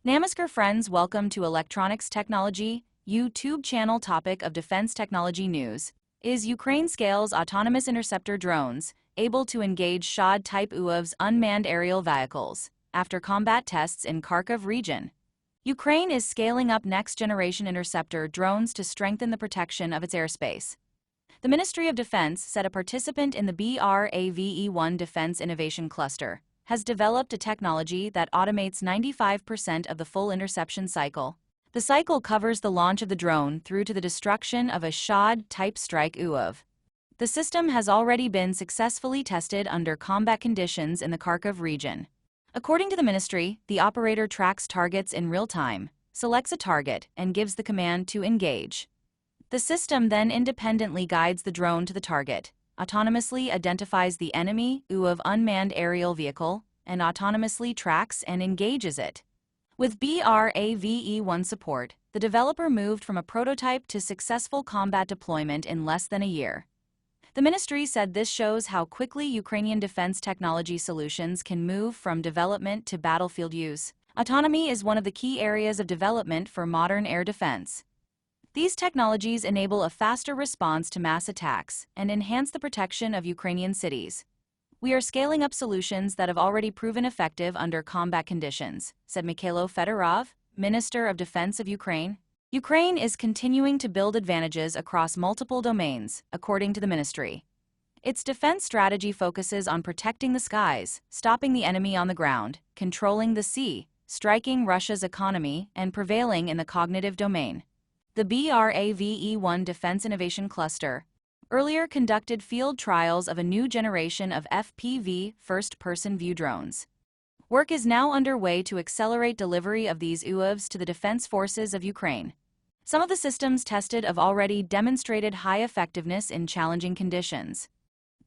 Namaskar friends, welcome to Electronics Technology YouTube channel. Topic of Defense Technology News. Is Ukraine scales autonomous interceptor drones able to engage Shahed-type UAVs unmanned aerial vehicles after combat tests in Kharkiv region? Ukraine is scaling up next-generation interceptor drones to strengthen the protection of its airspace. The Ministry of Defense said a participant in the BRAVE-1 Defense Innovation Cluster has developed a technology that automates 95% of the full interception cycle. The cycle covers the launch of the drone through to the destruction of a Shahed-type strike UAV. The system has already been successfully tested under combat conditions in the Kharkiv region. According to the ministry, the operator tracks targets in real time, selects a target, and gives the command to engage. The system then independently guides the drone to the target, autonomously identifies the enemy UAV unmanned aerial vehicle, and autonomously tracks and engages it. With BRAVE-1 support, the developer moved from a prototype to successful combat deployment in less than a year. The ministry said this shows how quickly Ukrainian defense technology solutions can move from development to battlefield use. Autonomy is one of the key areas of development for modern air defense. These technologies enable a faster response to mass attacks and enhance the protection of Ukrainian cities. We are scaling up solutions that have already proven effective under combat conditions, said Mikhailo Fedorov, Minister of Defense of Ukraine. Ukraine is continuing to build advantages across multiple domains, according to the ministry. Its defense strategy focuses on protecting the skies, stopping the enemy on the ground, controlling the sea, striking Russia's economy, and prevailing in the cognitive domain. The BRAVE-1 Defense Innovation Cluster earlier conducted field trials of a new generation of FPV first-person view drones. Work is now underway to accelerate delivery of these UAVs to the defense forces of Ukraine. Some of the systems tested have already demonstrated high effectiveness in challenging conditions.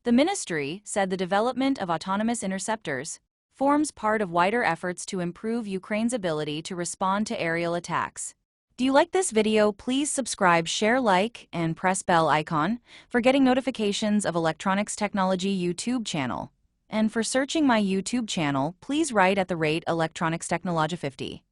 The ministry said the development of autonomous interceptors forms part of wider efforts to improve Ukraine's ability to respond to aerial attacks. Do you like this video? Please subscribe, share, like, and press bell icon for getting notifications of Electronics Technology YouTube channel. And for searching my YouTube channel, please write at the rate Electronics Technology 50.